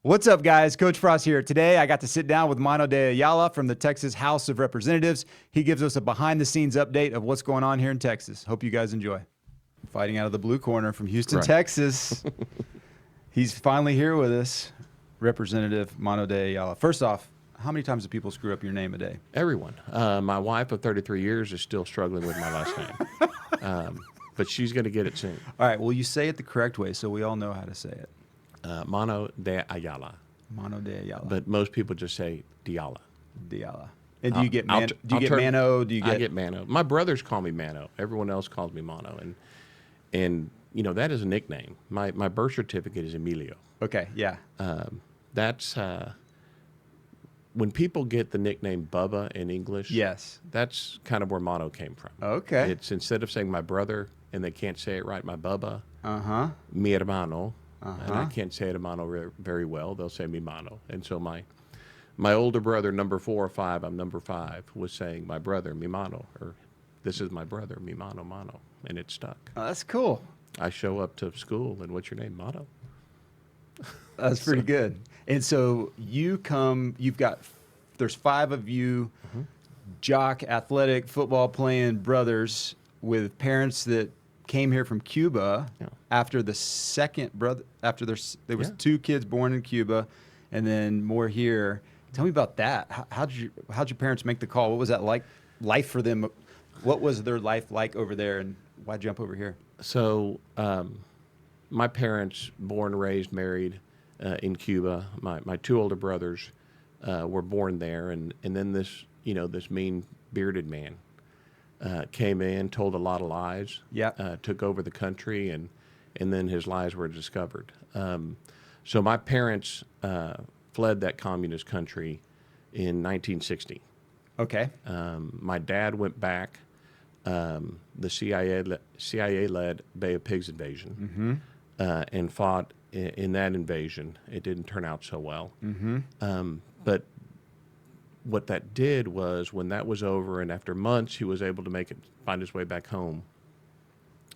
What's up, guys? Coach Frost here. Today, I got to sit down with Mano DeAyala from the Texas House of Representatives. He gives us a behind-the-scenes update of what's going on here in Texas. Hope you guys enjoy. Fighting out of the blue corner from Houston, Texas. He's finally here with us, Representative Mano DeAyala. First off, how many times do people screw up your name a day? Everyone. My wife of 33 years is still struggling with my last name. But she's going to get it soon. All right, well, you say it the correct way so we all know how to say it. Mano DeAyala. Mano DeAyala. But most people just say DeAyala. DeAyala. And do you get Mano? I get Mano. My brothers call me Mano. Everyone else calls me Mano. And you know, that is a nickname. My birth certificate is Emilio. Okay, yeah. That's when people get the nickname Bubba in English. Yes. That's kind of where Mano came from. Okay. It's instead of saying my brother and they can't say it right, my Bubba. Mi hermano. And I can't say it hermano very well. They'll say mi mano. And so my older brother, number 4 or 5, I'm number 5, was saying my brother, mi mano, or this is my brother, mi mano, mano. And it stuck. Oh, that's cool. I show up to school, and what's your name? Mano. That's pretty good. And so there's 5 of you, jock, athletic, football playing brothers with parents that came here from Cuba after the second brother, there was 2 kids born in Cuba and then more here. Tell me about that. How'd your parents make the call? What was that life for them? What was their life like over there, and why jump over here? So my parents, born, raised, married in Cuba. My 2 older brothers were born there, and then this mean bearded man came in, told a lot of lies, took over the country, and then his lies were discovered. So my parents fled that communist country in 1960. Okay. My dad went back. The CIA led Bay of Pigs invasion and fought in that invasion. It didn't turn out so well. But what that did was, when that was over and after months he was able to find his way back home,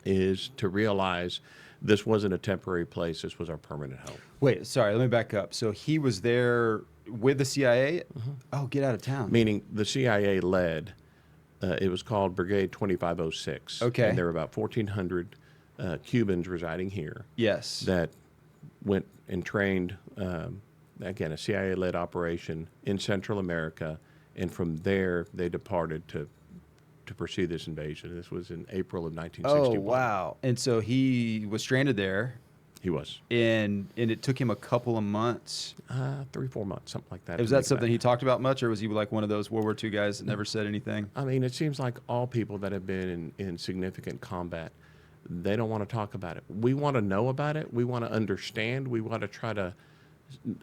is to realize this wasn't a temporary place, this was our permanent home. Wait, sorry, let me back up. So he was there with the CIA? Oh, get out of town. Meaning the CIA led, it was called Brigade 2506. Okay. And there were about 1,400 Cubans residing here. Yes. That went and trained, again, a CIA-led operation in Central America, and from there they departed to pursue this invasion. This was in April of 1961. Oh, wow. And so he was stranded there. He was. And it took him a couple of months. 3-4 months, something like that. Was that something he talked about much, or was he like one of those World War II guys that never said anything? I mean, it seems like all people that have been in significant combat, they don't want to talk about it. We want to know about it. We want to understand. We want to try to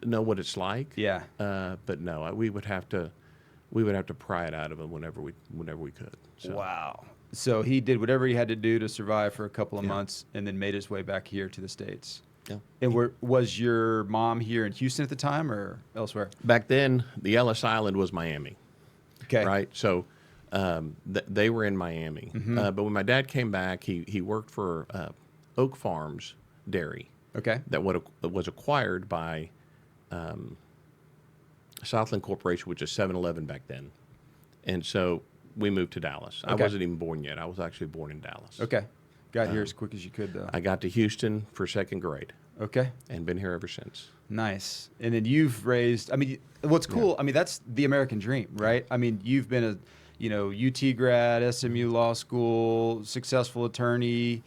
know what it's like. Yeah. But no, we would have to pry it out of him whenever we could. So. Wow. So he did whatever he had to do to survive for a couple of months, and then made his way back here to the States. Yeah. And was your mom here in Houston at the time, or elsewhere? Back then, the Ellis Island was Miami. Okay. Right. So they were in Miami. But when my dad came back, he worked for Oak Farms Dairy. Okay. That was acquired by Southland Corporation, which is 7-Eleven back then. And so we moved to Dallas. Okay. I wasn't even born yet. I was actually born in Dallas. Okay. Got here as quick as you could, though. I got to Houston for 2nd grade. Okay. And been here ever since. Nice. And then you've raised, I mean, what's cool, I mean, that's the American dream, right? I mean, you've been a UT grad, SMU Law School, successful attorney,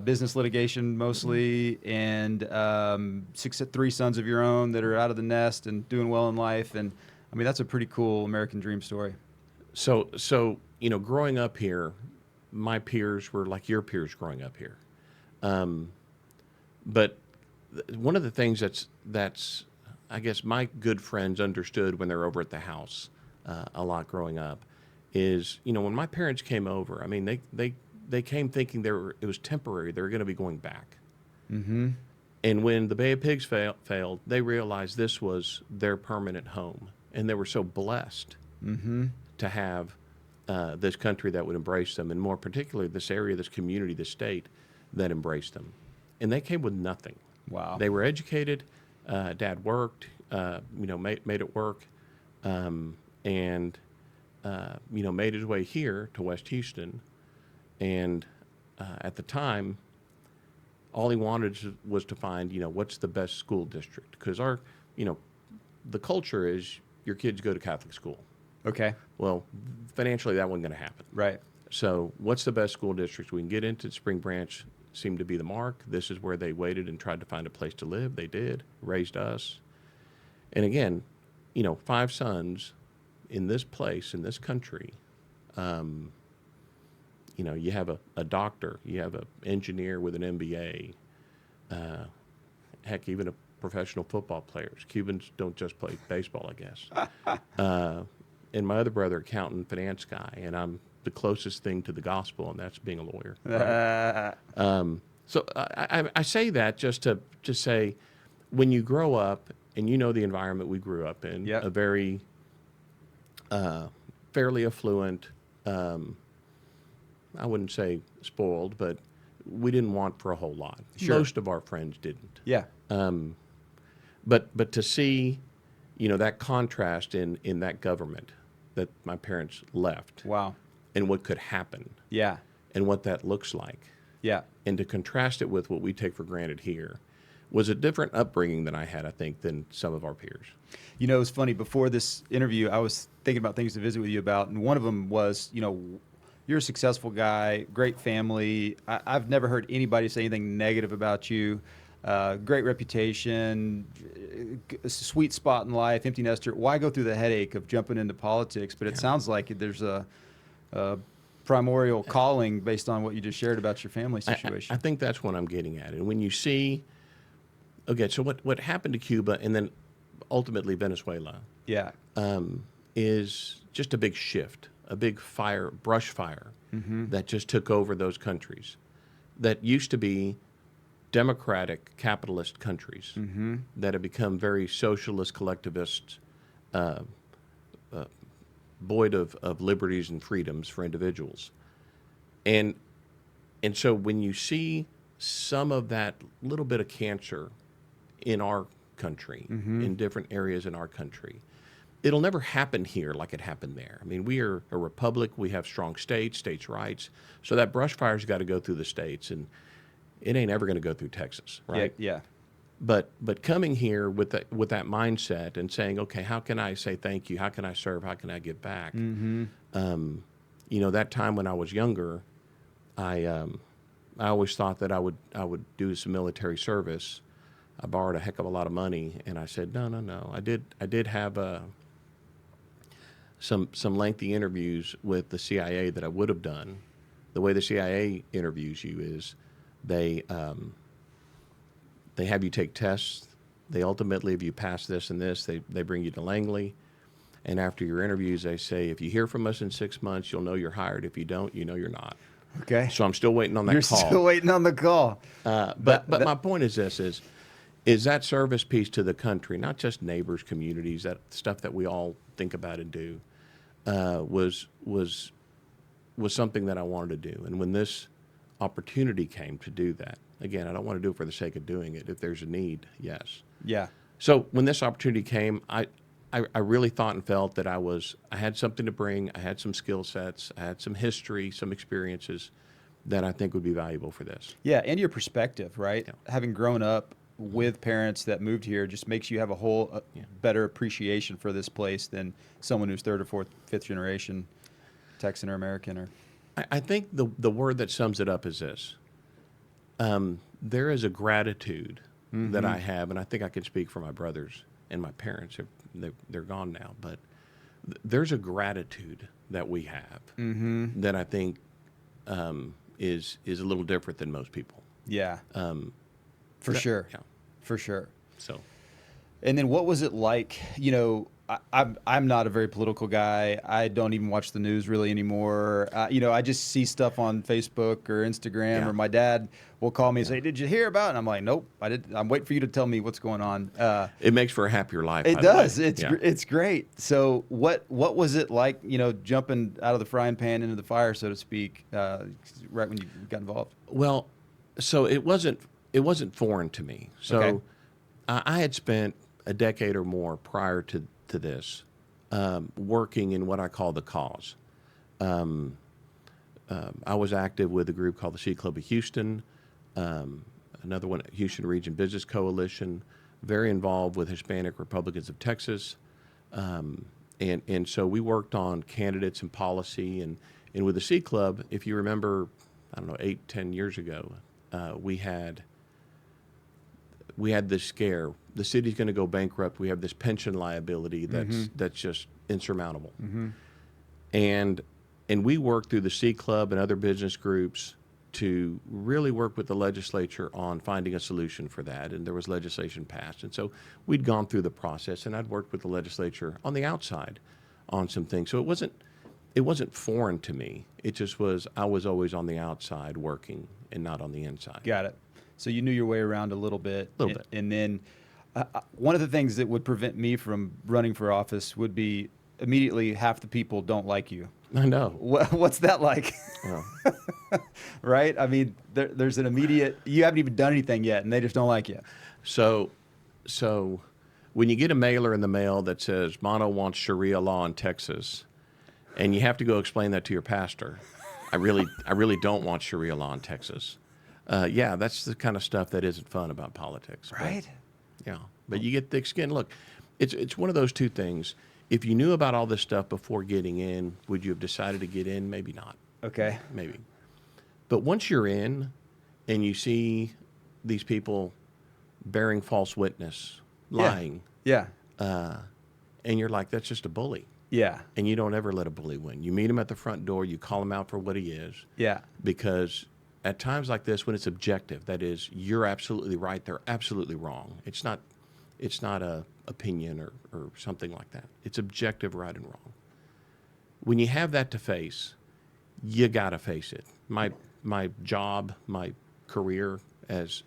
business litigation mostly, and 3 sons of your own that are out of the nest and doing well in life. And I mean, that's a pretty cool American dream story. So growing up here, my peers were like your peers growing up here. But one of the things that's I guess my good friends understood when they're over at the house a lot growing up is, when my parents came over, I mean, they came thinking it was temporary. They were going to be going back. And when the Bay of Pigs failed, they realized this was their permanent home. And they were so blessed to have this country that would embrace them, and more particularly this area, this community, this state that embraced them. And they came with nothing. Wow. They were educated, Dad worked, made it work, and made his way here to West Houston. And at the time, all he wanted was to find, what's the best school district? Because the culture is your kids go to Catholic school. Okay. Well, financially, that wasn't going to happen. Right. So what's the best school district we can get into? Spring Branch seemed to be the mark. This is where they waited and tried to find a place to live. They did, raised us. And again, 5 sons in this place, in this country. You have a doctor, you have an engineer with an MBA, heck, even a professional football players. Cubans don't just play baseball, I guess. And my other brother, accountant, finance guy, and I'm the closest thing to the gospel, and that's being a lawyer. Right? So I say that just to say, when you grow up and the environment we grew up in, Yep. a very fairly affluent, I wouldn't say spoiled, but we didn't want for a whole lot. Sure. Most of our friends didn't. Yeah. But to see, that contrast in that government that my parents left, Wow. and what could happen, Yeah. and what that looks like, Yeah. and to contrast it with what we take for granted here, was a different upbringing than I had, I think, than some of our peers. It's funny. Before this interview, I was thinking about things to visit with you about, and one of them was, you're a successful guy, great family. I've never heard anybody say anything negative about you. Great reputation, a sweet spot in life, empty nester. Why go through the headache of jumping into politics? But it sounds like there's a primordial calling based on what you just shared about your family situation. I think that's what I'm getting at. And when you see, okay, so what happened to Cuba and then ultimately Venezuela, Yeah. is just a big shift, a big brush fire that just took over those countries that used to be democratic capitalist countries that have become very socialist, collectivist, void of liberties and freedoms for individuals. And so when you see some of that little bit of cancer in our country, in different areas in our country, it'll never happen here like it happened there. I mean, we are a republic. We have strong states' rights. So that brush fire's got to go through the states, and it ain't ever going to go through Texas, right? Yeah. But coming here with that mindset and saying, okay, how can I say thank you? How can I serve? How can I give back? That time when I was younger, I always thought that I would do some military service. I borrowed a heck of a lot of money, and I said, no. I did have some lengthy interviews with the CIA that I would have done. The way the CIA interviews you is they have you take tests. They ultimately, if you pass this and this, they bring you to Langley. And after your interviews, they say, if you hear from us in 6 months, you'll know you're hired. If you don't, you know you're not. Okay. So I'm still waiting on that You're call. still waiting on the call. But my point is this, is that service piece to the country, not just neighbors, communities, that stuff that we all think about and do, was something that I wanted to do. And when this opportunity came to do that, again, I don't want to do it for the sake of doing it. If there's a need, yes. Yeah. So when this opportunity came, I really thought and felt that I had something to bring. I had some skill sets. I had some history, some experiences that I think would be valuable for this. Yeah, and your perspective, right? Yeah. Having grown up with parents that moved here just makes you have a whole better appreciation for this place than someone who's third or fourth, fifth generation Texan or American. Or I think the word that sums it up is this. There is a gratitude that I have, and I think I can speak for my brothers and my parents. They're gone now, but there's a gratitude that we have that I think is a little different than most people. yeah, for sure. Yeah. For sure. So, And then what was it like? I'm not a very political guy. I don't even watch the news really anymore. I just see stuff on Facebook or Instagram, or my dad will call me and say, "Did you hear about it?" And I'm like, "Nope, I did. I'm waiting for you to tell me what's going on." it makes for a happier life. It by the way. does. It's great. So what was it like? Jumping out of the frying pan into the fire, so to speak, right when you got involved. Well, so it wasn't foreign to me. So Okay. I had spent a decade or more prior to this working in what I call the cause. I was active with a group called the Sea Club of Houston, another one, Houston Region Business Coalition, very involved with Hispanic Republicans of Texas. And so we worked on candidates and policy. And with the Sea Club, if you remember, I don't know, 8-10 years ago, we had this scare. The city's going to go bankrupt. We have this pension liability that's just insurmountable. And we worked through the Sea Club and other business groups to really work with the legislature on finding a solution for that. And there was legislation passed. And so we'd gone through the process, and I'd worked with the legislature on the outside on some things. So it wasn't foreign to me. It just was, I was always on the outside working and not on the inside. Got it. So you knew your way around a little bit. Bit. And then one of the things that would prevent me from running for office would be immediately half the people don't like you. I know. What's that like? Well, right? I mean, there's an immediate, you haven't even done anything yet, and they just don't like you. So when you get a mailer in the mail that says Mano wants Sharia law in Texas, and you have to go explain that to your pastor, I really don't want Sharia law in Texas. Yeah, that's the kind of stuff that isn't fun about politics. Right? But you get thick skin. Look, it's one of those two things. If you knew about all this stuff before getting in, would you have decided to get in? Maybe not. Okay. Maybe. But once you're in and you see these people bearing false witness, lying, Yeah. and you're like, that's just a bully. Yeah. And you don't ever let a bully win. You meet him at the front door, you call him out for what he is. Yeah. Because at times like this, when it's objective, that is, you're absolutely right, they're absolutely wrong. It's not a opinion or something like that. It's objective, right and wrong. When you have that to face, you got to face it. My job, my career as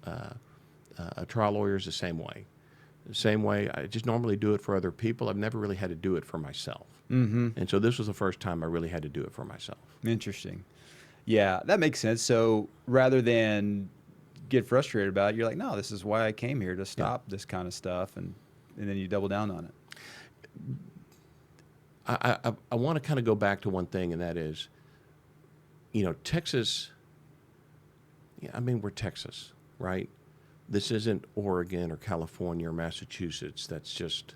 a trial lawyer is the same way. The same way, I just normally do it for other people. I've never really had to do it for myself. And so this was the first time I really had to do it for myself. Interesting. Yeah, that makes sense. So rather than get frustrated about it, you're like, no, this is why I came here, to stop this kind of stuff, and then you double down on it. I want to kind of go back to one thing, and that is, Texas, we're Texas, right? This isn't Oregon or California or Massachusetts. That's just,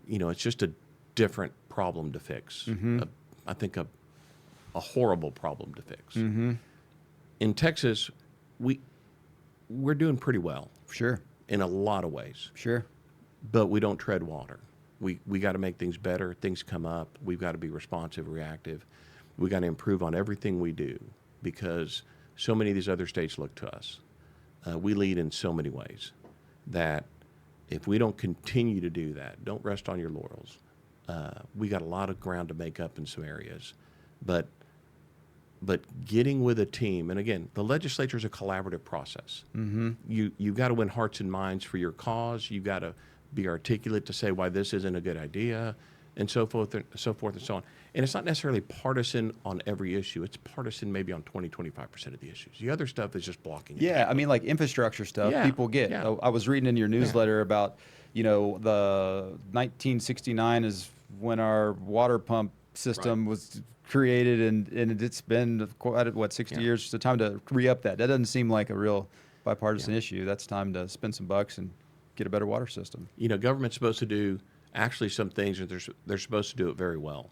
it's just a different problem to fix. I think a horrible problem to fix. In Texas, we're doing pretty well. Sure. In a lot of ways. Sure. But we don't tread water. We got to make things better. Things come up. We've got to be responsive, reactive. We got to improve on everything we do, because so many of these other states look to us. We lead in so many ways that if we don't continue to do that, don't rest on your laurels. We got a lot of ground to make up in some areas, but getting with a team, and again, the legislature is a collaborative process. You've got to win hearts and minds for your cause. You've got to be articulate to say why this isn't a good idea, and so forth and so on. And it's not necessarily partisan on every issue. It's partisan maybe on 20-25% of the issues. The other stuff is just blocking it. Yeah, I mean, like infrastructure stuff, people get. Yeah. I was reading in your newsletter about, the 1969 is when our water pump system was created, and it's been, 60 years? It's time to re-up that. That doesn't seem like a real bipartisan issue. That's time to spend some bucks and get a better water system. Government's supposed to do actually some things, and they're supposed to do it very well.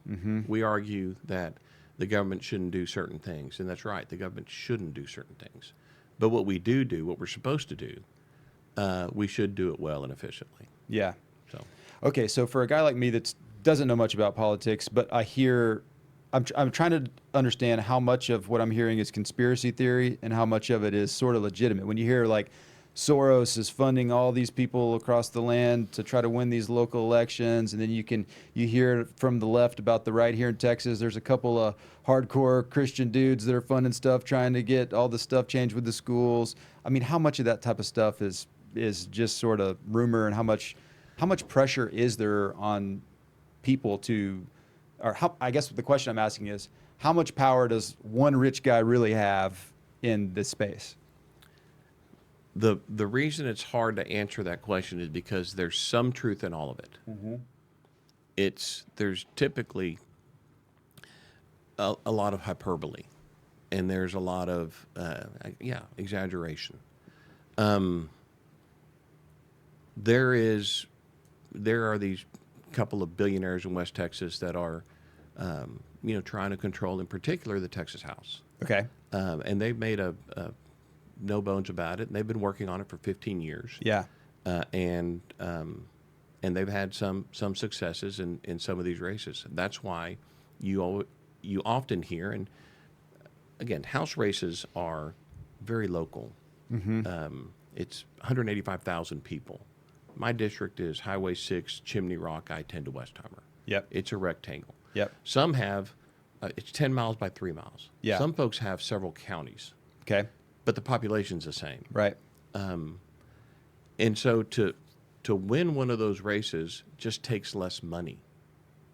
We argue that the government shouldn't do certain things, and that's right. The government shouldn't do certain things. But what we do, what we're supposed to do, we should do it well and efficiently. Yeah. So, okay, so for a guy like me that doesn't know much about politics, but I'm trying to understand how much of what I'm hearing is conspiracy theory and how much of it is sort of legitimate. When you hear like Soros is funding all these people across the land to try to win these local elections, and then you hear from the left about the right here in Texas, there's a couple of hardcore Christian dudes that are funding stuff, trying to get all the stuff changed with the schools. I mean, how much of that type of stuff is just sort of rumor, and how much pressure is there on people I guess the question I'm asking is, how much power does one rich guy really have in this space? The reason it's hard to answer that question is because there's some truth in all of it. There's typically a lot of hyperbole, and there's a lot of exaggeration. There are these couple of billionaires in West Texas that are trying to control, in particular, the Texas House. Okay. And they've made a no bones about it, and they've been working on it for 15 years. Yeah. And they've had some successes in some of these races. That's why you often hear, and again, House races are very local. It's 185,000 people. My district is Highway 6, Chimney Rock, I-10 to Westheimer. Yep. It's a rectangle. Yep. Some have, it's 10 miles by 3 miles. Yeah. Some folks have several counties. Okay. But the population's the same. Right. And so to win one of those races just takes less money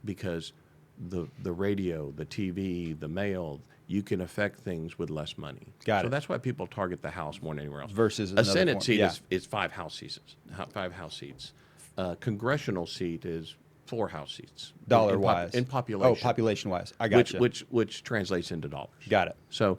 because the radio, the TV, the mail, you can affect things with less money. Got so it. that's why people target the House more than anywhere else. Versus a another Senate form. seat Yeah. is 5 House seats. 5 House seats. Congressional seat is 4 House seats. Dollar-wise. In population. Oh, population-wise. I got you. Which translates into dollars. Got it. So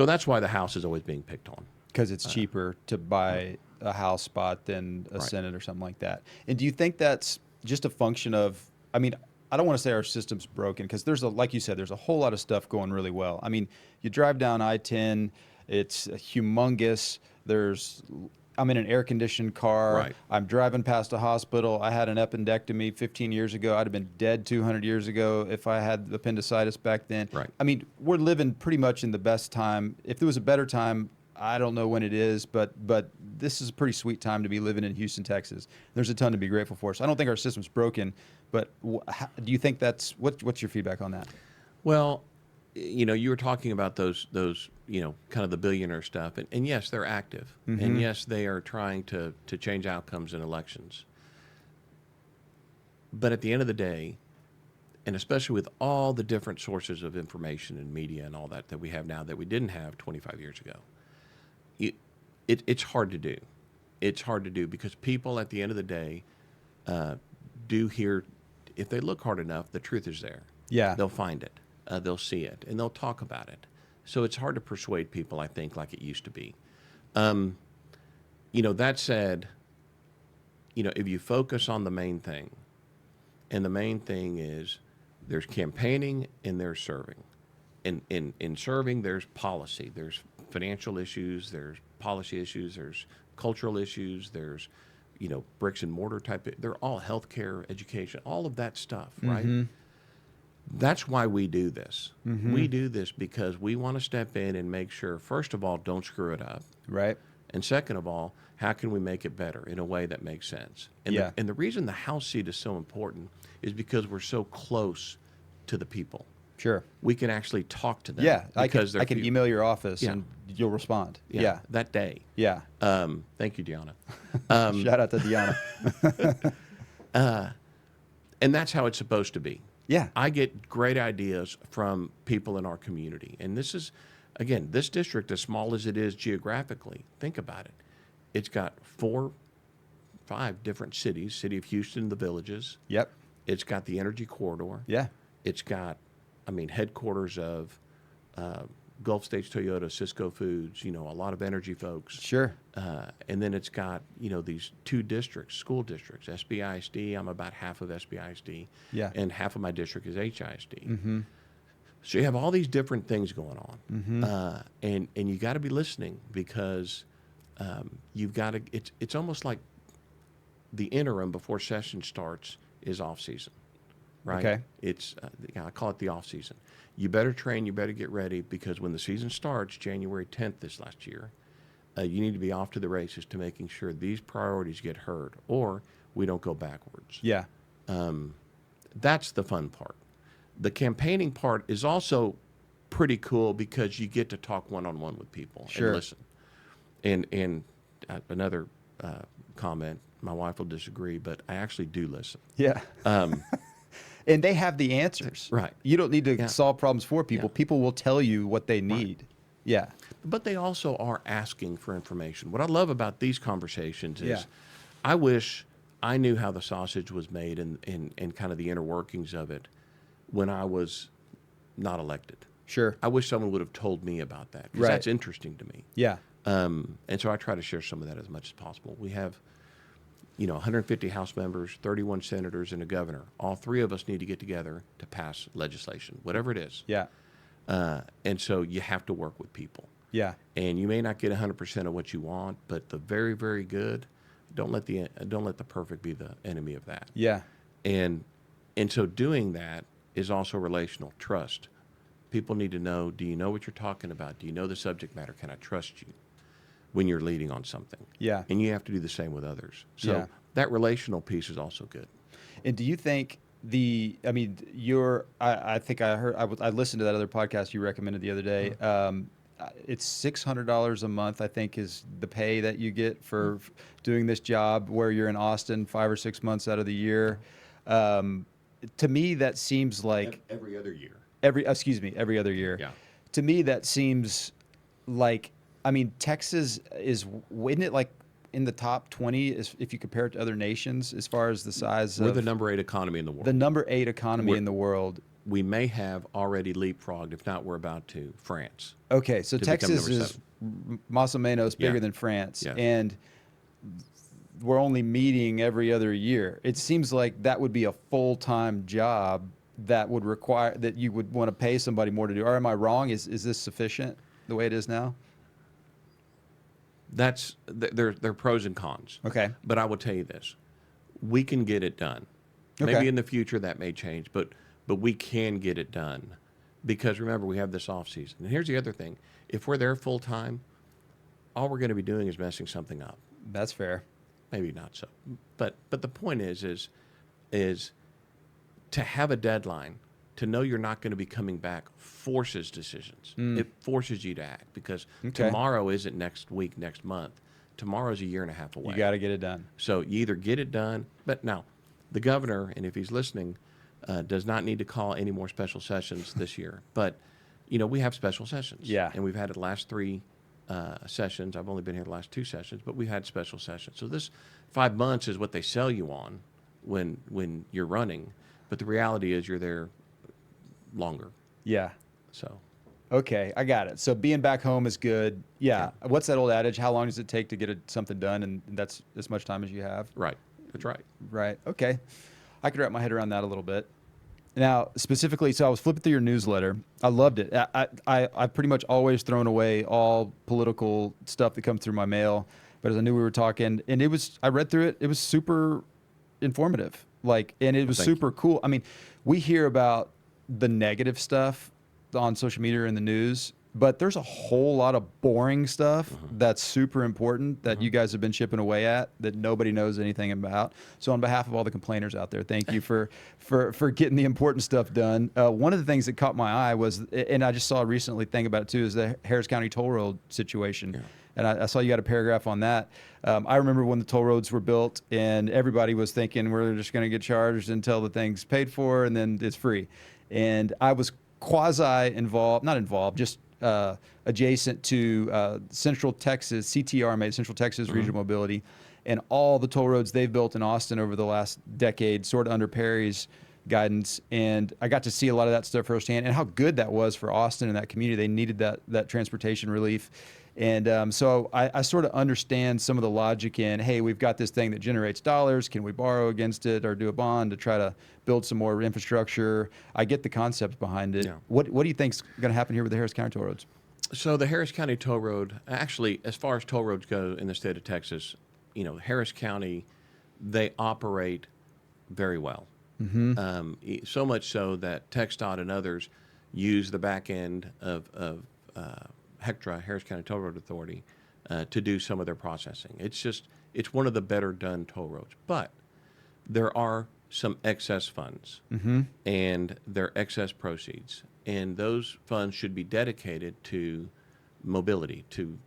that's why the House is always being picked on. Because it's cheaper to buy a House spot than a Right. Senate or something like that. And do you think that's just a function of, I mean, I don't want to say our system's broken because like you said, there's a whole lot of stuff going really well. I mean, you drive down I-10, it's humongous. I'm in an air-conditioned car. Right. I'm driving past a hospital. I had an appendectomy 15 years ago. I'd have been dead 200 years ago if I had appendicitis back then. Right. I mean, we're living pretty much in the best time. If there was a better time, I don't know when it is, but this is a pretty sweet time to be living in Houston, Texas. There's a ton to be grateful for. So I don't think our system's broken, but do you think what's your feedback on that? Well, you were talking about those kind of the billionaire stuff, and yes, they're active, and yes, they are trying to change outcomes in elections. But at the end of the day, and especially with all the different sources of information and media and all that we have now that we didn't have 25 years ago, it's hard to do. It's hard to do because people at the end of the day do hear, if they look hard enough, the truth is there. Yeah. They'll find it. They'll see it, and they'll talk about it. So it's hard to persuade people, I think, like it used to be. That said, if you focus on the main thing, and the main thing is there's campaigning and there's serving. In serving, there's policy. There's financial issues. There's policy issues. There's cultural issues. There's, bricks and mortar type. They're all healthcare, education, all of that stuff, right? That's why we do this. We do this because we want to step in and make sure, first of all, don't screw it up. Right. And second of all, how can we make it better in a way that makes sense? And, Yeah. the reason the House seat is so important is because we're so close to the people. Sure. We can actually talk to them. Yeah. I because can they're email your office Yeah. and you'll respond. Yeah. That day. Yeah. Thank you, Deanna. Shout out to Deanna. And that's how it's supposed to be. Yeah. I get great ideas from people in our community. And this is, again, this district, as small as it is geographically, think about it. It's got 4, 5 different cities, City of Houston, the villages. Yep. It's got the energy corridor. Yeah. It's got, headquarters of Gulf States Toyota, Cisco Foods, a lot of energy folks. Sure. And then it's got, these 2 districts, school districts, SBISD. I'm about half of SBISD. Yeah. And half of my district is HISD. So you have all these different things going on. And you got to be listening because you've got to, it's almost like the interim before session starts is off season, right? Okay. It's, I call it the off season. You better train, you better get ready because when the season starts, January 10th this last year, you need to be off to the races to making sure these priorities get heard or we don't go backwards. Yeah. That's the fun part. The campaigning part is also pretty cool because you get to talk one-on-one with people Sure. and listen. And another comment, my wife will disagree, but I actually do listen. Yeah. And they have the answers. Right. You don't need to Yeah. solve problems for people. Yeah. People will tell you what they need. Yeah. But they also are asking for information. What I love about these conversations is Yeah. I wish I knew how the sausage was made and kind of the inner workings of it when I was not elected. Sure. I wish someone would have told me about that because Right. that's interesting to me. Yeah. And so I try to share some of that as much as possible. We have, 150 House members, 31 senators, and a governor. All three of us need to get together to pass legislation, whatever it is. Yeah. And so you have to work with people. Yeah. And you may not get 100% of what you want, but the very, very good, don't let the perfect be the enemy of that. Yeah. And so doing that is also relational trust. People need to know, do you know what you're talking about? Do you know the subject matter? Can I trust you when you're leading on something? Yeah. And you have to do the same with others. So Yeah. that relational piece is also good. And do you think I think I listened to that other podcast you recommended the other day. It's $600 a month, I think, is the pay that you get for doing this job where you're in Austin 5 or 6 months out of the year. To me, that seems like Every other year. every other year. Yeah. To me, that seems like, Texas isn't it like in the top 20 if you compare it to other nations as far as the size We're of the number 8 economy in the world. the number 8 economy We're- in the world. We may have already leapfrogged, if not we're about to, France. Okay, so to become Texas number is más o menos bigger Yeah. than France, Yes. and we're only meeting every other year. It seems like that would be a full-time job that would require that you would want to pay somebody more to do. Or am I wrong? Is this sufficient the way it is now? There are pros and cons. Okay. But I will tell you this. We can get it done. Okay. Maybe in the future that may change, but we can get it done. Because remember, we have this off season. And here's the other thing. If we're there full time, all we're going to be doing is messing something up. That's fair. Maybe not so. But the point is to have a deadline, to know you're not going to be coming back forces decisions. It forces you to act because Okay. tomorrow isn't next week, next month. Tomorrow's a year and a half away. You got to get it done. So you either get it done, but now the governor, and if he's listening, does not need to call any more special sessions this year. But, we have special sessions. Yeah. And we've had it the last 3 sessions. I've only been here the last 2 sessions, but we've had special sessions. So this 5 months is what they sell you on when you're running. But the reality is you're there longer. Yeah. So Okay, I got it. So being back home is good. Yeah. What's that old adage? How long does it take to get something done? And that's as much time as you have. right. That's right. Right. Okay. I could wrap my head around that a little bit. Now, specifically, so I was flipping through your newsletter. I loved it. I've pretty much always thrown away all political stuff that comes through my mail. But as I knew we were talking, and I read through it. It was super informative. And it was Thank super cool. We hear about the negative stuff on social media and the news, but there's a whole lot of boring stuff that's super important that you guys have been chipping away at that nobody knows anything about. So on behalf of all the complainers out there, thank you for getting the important stuff done. One of the things that caught my eye was, and I just saw a recently thing about it too, is the Harris County toll road situation. Yeah. And I saw you got a paragraph on that. I remember when the toll roads were built and everybody was thinking we're just going to get charged until the thing's paid for and then it's free. And I was not involved, just adjacent to Central Texas, CTR made Central Texas Regional Mobility, and all the toll roads they've built in Austin over the last decade, sort of under Perry's guidance. And I got to see a lot of that stuff firsthand and how good that was for Austin and that community. They needed that transportation relief. And so I sort of understand some of the logic in, hey, we've got this thing that generates dollars. Can we borrow against it or do a bond to try to build some more infrastructure? I get the concept behind it. Yeah. What do you think's going to happen here with the Harris County toll roads? So the Harris County toll road, actually, as far as toll roads go in the state of Texas, Harris County, they operate very well. So much so that TxDOT and others use the back end of HECTRA, Harris County Toll Road Authority, to do some of their processing. It's one of the better done toll roads. But there are some excess funds and there are excess proceeds. And those funds should be dedicated to mobility, to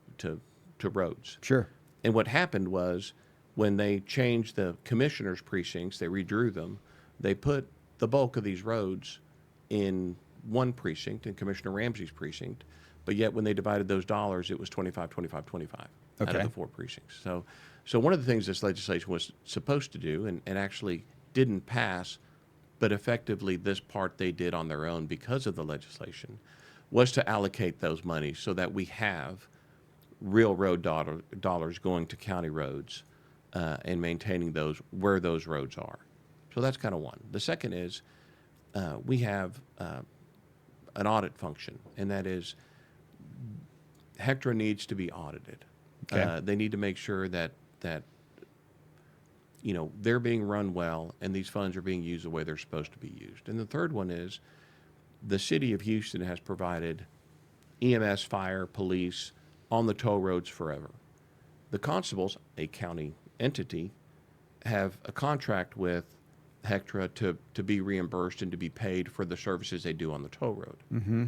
roads. Sure. And what happened was when they changed the commissioners' precincts, they redrew them, they put the bulk of these roads in one precinct, in Commissioner Ramsey's precinct, but yet when they divided those dollars, it was 25, 25, 25 out Okay. of the 4 precincts. So one of the things this legislation was supposed to do, and actually didn't pass, but effectively this part they did on their own because of the legislation, was to allocate those monies so that we have real road dollars going to county roads and maintaining those where those roads are. So that's kind of one. The second is we have an audit function, and that is Hectra needs to be audited. Okay. They need to make sure that they're being run well and these funds are being used the way they're supposed to be used. And the third one is the city of Houston has provided EMS, fire, police on the toll roads forever. The constables, a county entity, have a contract with Hectra to be reimbursed and to be paid for the services they do on the toll road. Mm-hmm.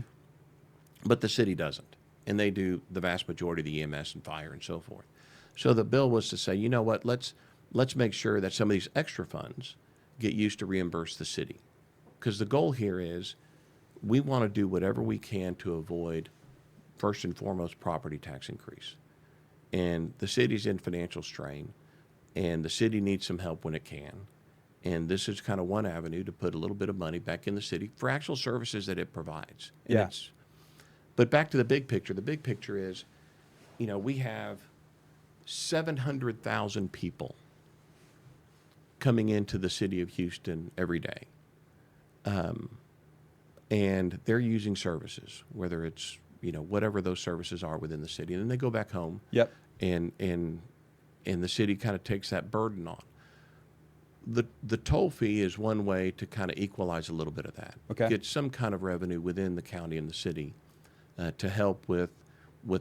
But the city doesn't. And they do the vast majority of the EMS and fire and so forth. So the bill was to say, you know what, let's make sure that some of these extra funds get used to reimburse the city. Because the goal here is we want to do whatever we can to avoid, first and foremost, property tax increase. And the city's in financial strain, and the city needs some help when it can. And this is kind of one avenue to put a little bit of money back in the city for actual services that it provides. And Yeah. But back to the big picture. The big picture is, we have 700,000 people coming into the city of Houston every day. And they're using services, whether it's, whatever those services are within the city. And then they go back home. Yep. And the city kind of takes that burden on. The toll fee is one way to kind of equalize a little bit of that. Okay. Get some kind of revenue within the county and the city to help with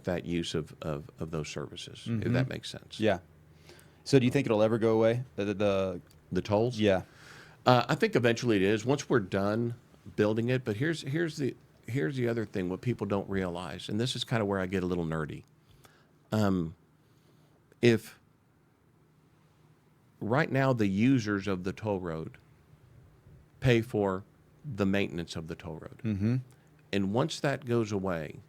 that use of those services, if that makes sense. Yeah. So do you think it'll ever go away? The The tolls? yeah. I think eventually it is, once we're done building it. But here's the other thing, what people don't realize, and this is kind of where I get a little nerdy. If right now the users of the toll road pay for the maintenance of the toll road. Mm-hmm. And once that goes away,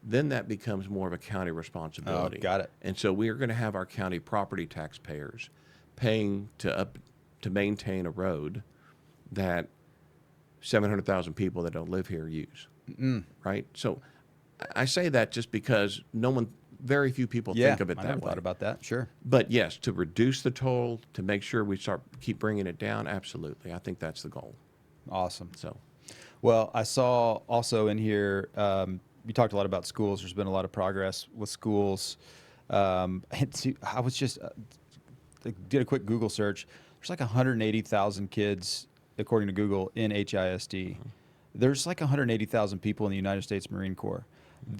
then that becomes more of a county responsibility. Oh, got it. And so we are going to have our county property taxpayers paying to maintain a road that 700,000 people that don't live here use. Right? So I say that just because very few people think of it I that never way. thought about that. Sure. But yes, to reduce the toll, to make sure we keep bringing it down, absolutely. I think that's the goal. Awesome. So, Well, I saw also in here, you talked a lot about schools. There's been a lot of progress with schools. I was just did a quick Google search. There's like 180,000 kids, according to Google, in HISD. There's like 180,000 people in the United States Marine Corps.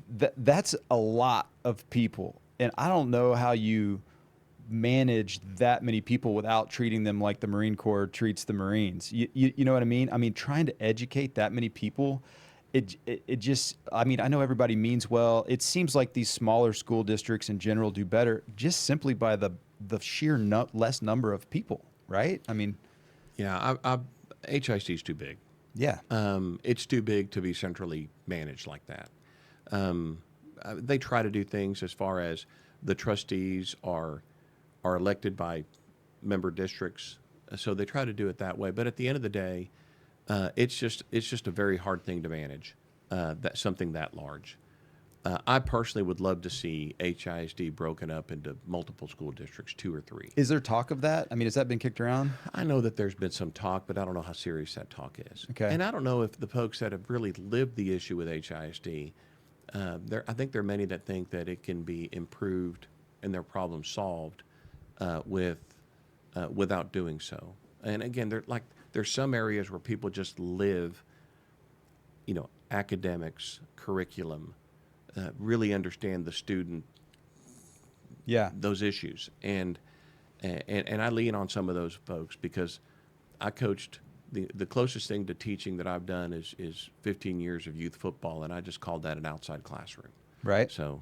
That's a lot of people. And I don't know how you manage that many people without treating them like the Marine Corps treats the Marines. You know what I mean? I mean, trying to educate that many people, it just, I mean, I know everybody means well. It seems like these smaller school districts in general do better just simply by the sheer less number of people, right? I mean, yeah, HIC is too big. yeah. It's too big to be centrally managed like that. They try to do things as far as the trustees are elected by member districts, so they try to do it that way. But at the end of the day, it's just a very hard thing to manage. That something that large. I personally would love to see HISD broken up into multiple school districts, 2 or 3. Is there talk of that? I mean, has that been kicked around? I know that there's been some talk, but I don't know how serious that talk is. Okay. And I don't know if the folks that have really lived the issue with HISD, I think there are many that think that it can be improved and their problem solved without doing so. And again, there's some areas where people just live, academics, curriculum, really understand the student, Yeah. those issues, and I lean on some of those folks because I coached. The closest thing to teaching that I've done is 15 years of youth football, and I just called that an outside classroom. Right. So,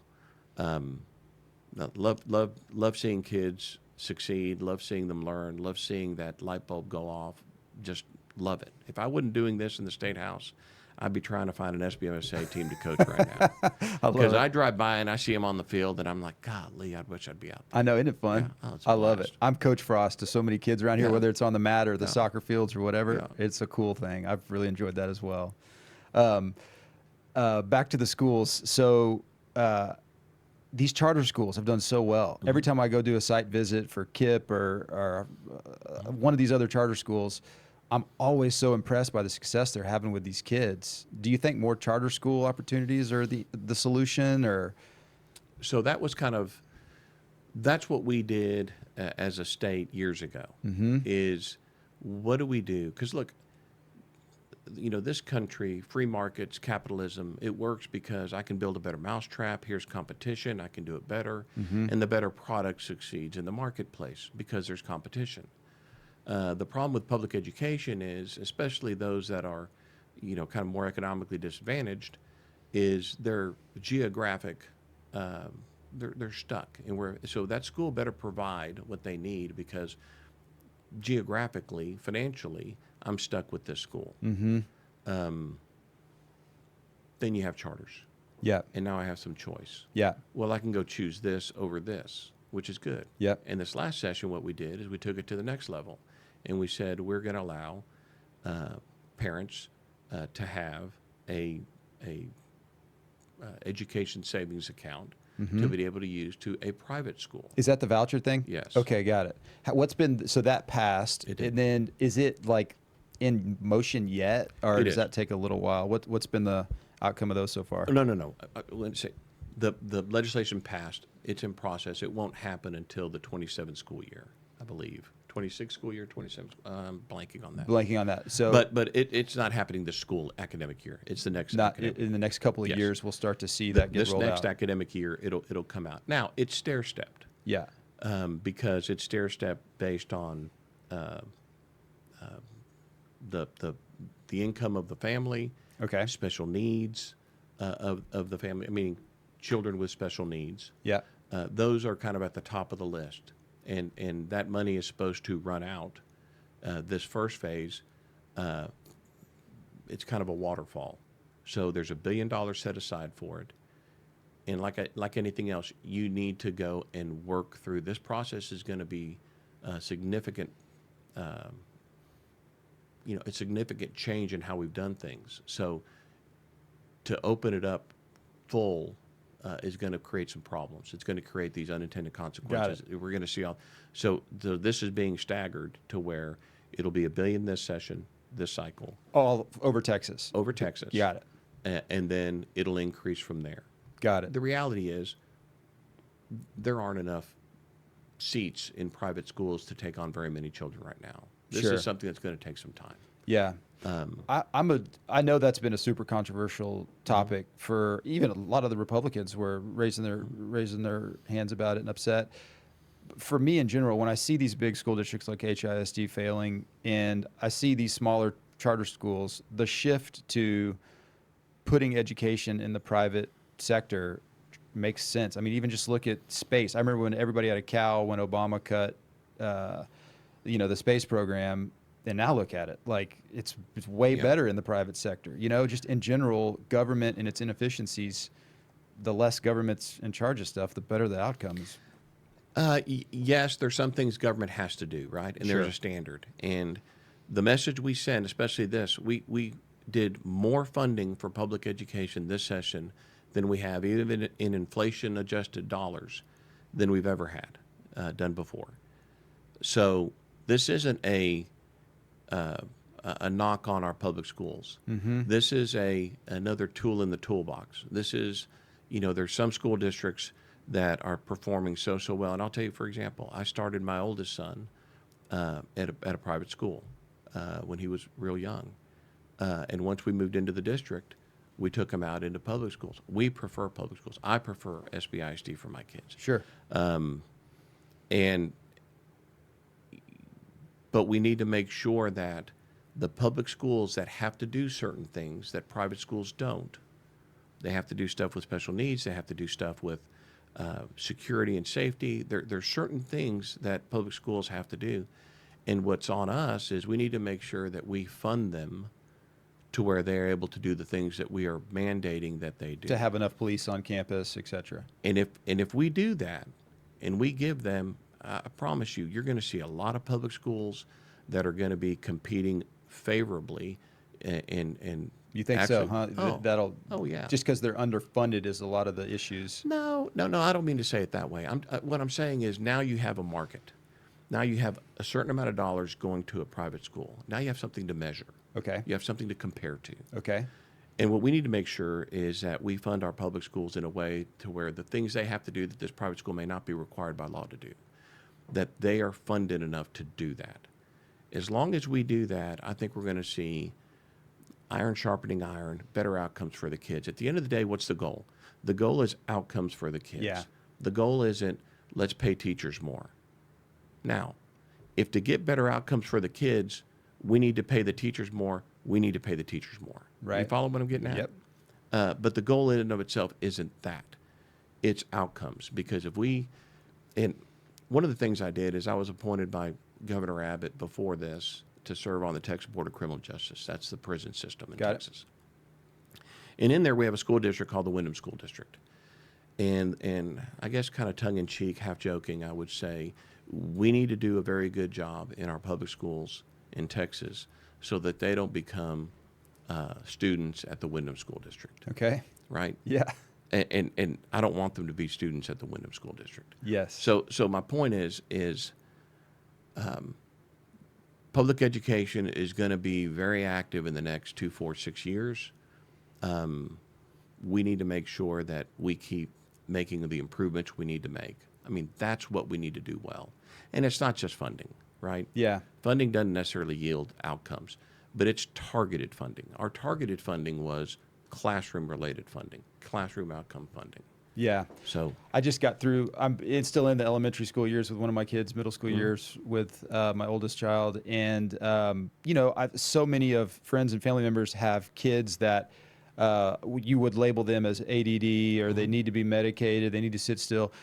love seeing kids succeed, love seeing them learn, love seeing that light bulb go off. Just love it. If I wasn't doing this in the State House, I'd be trying to find an SBMSA team to coach right now. I love Because it. I drive by and I see them on the field, and I'm like, golly, I wish I'd be out there. I know, isn't it fun? Yeah. Oh, it's a I love it. blast. I'm Coach Frost to so many kids around here, Yeah. whether it's on the mat or the Yeah. soccer fields or whatever. Yeah. It's a cool thing. I've really enjoyed that as well. Back to the schools. So these charter schools have done so well. Every time I go do a site visit for KIP or one of these other charter schools, I'm always so impressed by the success they're having with these kids. Do you think more charter school opportunities are the solution, or? So that was that's what we did as a state years ago. Is what do we do? Because look, this country, free markets, capitalism, it works because I can build a better mousetrap. Here's competition. I can do it better. And the better product succeeds in the marketplace because there's competition. The problem with public education is, especially those that are, kind of more economically disadvantaged, is their geographic, they're stuck. So that school better provide what they need because geographically, financially, I'm stuck with this school. Then you have charters. Yeah. And now I have some choice. Yeah. Well, I can go choose this over this, which is good. Yep. And this last session, what we did is we took it to the next level. And we said we're going to allow parents to have a education savings account to be able to use to a private school. Is that the voucher thing? Yes. Okay, got it. What's been, so that passed, It did. and then is it like in motion yet, or It does is. that take a little while? What's been the outcome of those so far? No. Let's say the legislation passed. It's in process. It won't happen until the 27 school year, I believe. 26 school year, 27. I'm blanking on that. Blanking on that. So, But it's not happening this school academic year. It's the next not academic. in the next couple of Yes. years, we'll start to see that get This rolled next out. academic year, it'll come out. Now it's stair stepped. Yeah. Because it's stair step based on the income of the family, Okay. special needs of the family. Meaning, children with special needs. Yeah. Those are kind of at the top of the list, and that money is supposed to run out. This first phase, it's kind of a waterfall. So there's $1 billion set aside for it. And like anything else, you need to go and work through. This process is going to be a significant change in how we've done things. So to open it up full is going to create some problems. It's going to create these unintended consequences. We're going to see all. So this is being staggered to where it'll be $1 billion this session, this cycle, All over Texas. over Texas. Got it. And then it'll increase from there. Got it. The reality is there aren't enough seats in private schools to take on very many children right now. This Sure. is something that's going to take some time. Yeah. I know that's been a super controversial topic for even a lot of the Republicans were raising their hands about it and upset. For me in general, when I see these big school districts like HISD failing and I see these smaller charter schools, the shift to putting education in the private sector makes sense. I mean, even just look at space. I remember when everybody had a cow when Obama cut, the space program. And now look at it, like it's way better in the private sector. Just in general, government and its inefficiencies, the less government's in charge of stuff, the better the outcomes. Yes, there's some things government has to do, right? And Sure. there's a standard. And the message we send, especially this, we did more funding for public education this session than we have, even in inflation-adjusted dollars, than we've ever had done before. So this isn't a knock on our public schools. This is another tool in the toolbox. This is, there's some school districts that are performing so well. And I'll tell you, for example, I started my oldest son at a private school when he was real young. And once we moved into the district, we took him out into public schools. We prefer public schools. I prefer SBISD for my kids. Sure. But we need to make sure that the public schools that have to do certain things that private schools don't, they have to do stuff with special needs, they have to do stuff with security and safety. There's certain things that public schools have to do. And what's on us is we need to make sure that we fund them to where they're able to do the things that we are mandating that they do. To have enough police on campus, et cetera. And if we do that, and we give them, I promise you, you're going to see a lot of public schools that are going to be competing favorably. And you think actually, so, huh? That'll. Oh yeah. Just because they're underfunded is a lot of the issues. No. I don't mean to say it that way. What I'm saying is now you have a market. Now you have a certain amount of dollars going to a private school. Now you have something to measure. Okay. You have something to compare to. Okay. And what we need to make sure is that we fund our public schools in a way to where the things they have to do that this private school may not be required by law to do, that they are funded enough to do that. As long as we do that, I think we're going to see iron sharpening iron, better outcomes for the kids. At the end of the day, what's the goal? The goal is outcomes for the kids. Yeah. The goal isn't let's pay teachers more. Now, if to get better outcomes for the kids, we need to pay the teachers more, we need to pay the teachers more. Right. You follow what I'm getting at? Yep. But the goal in and of itself isn't that. It's outcomes. Because and one of the things I did is I was appointed by Governor Abbott before this to serve on the Texas Board of Criminal Justice. That's the prison system in Texas. And in there we have a school district called the Wyndham School District. And I guess kind of tongue-in-cheek, half joking, I would say, we need to do a very good job in our public schools in Texas so that they don't become students at the Wyndham School District. Okay. Right? Yeah. And I don't want them to be students at the Wyndham School District. Yes. So my point is public education is going to be very active in the next 2, 4, 6 years. We need to make sure that we keep making the improvements we need to make. I mean, that's what we need to do well. And it's not just funding, right? Yeah. Funding doesn't necessarily yield outcomes, but it's targeted funding. Our targeted funding was classroom-related funding, classroom outcome funding. Yeah. So I just got through. It's still in the elementary school years with one of my kids, middle school years with my oldest child, and so many of friends and family members have kids that you would label them as ADD or they need to be medicated, they need to sit still.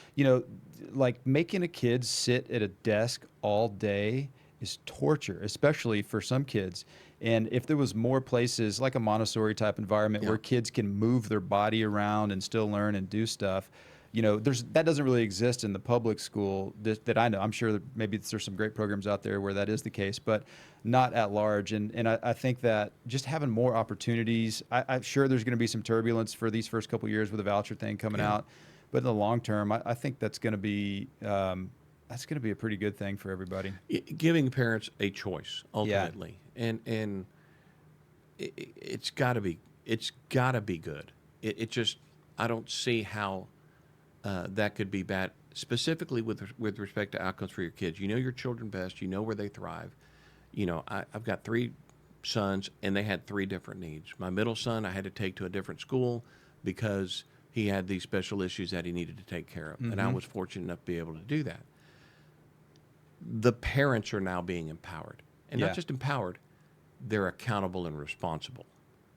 Like making a kid sit at a desk all day is torture, especially for some kids. And if there was more places like a Montessori type environment where kids can move their body around and still learn and do stuff, that doesn't really exist in the public school that I know. I'm sure that maybe there's some great programs out there where that is the case, but not at large. And I think that just having more opportunities, I'm sure there's going to be some turbulence for these first couple of years with the voucher thing coming out, but in the long term, I think that's going to be a pretty good thing for everybody. Giving parents a choice ultimately, and it's got to be good. It just, I don't see how that could be bad, specifically with respect to outcomes for your kids. You know your children best. You know where they thrive. I've got 3 sons, and they had 3 different needs. My middle son I had to take to a different school because he had these special issues that he needed to take care of, and I was fortunate enough to be able to do that. The parents are now being empowered, and not just empowered, they're accountable and responsible,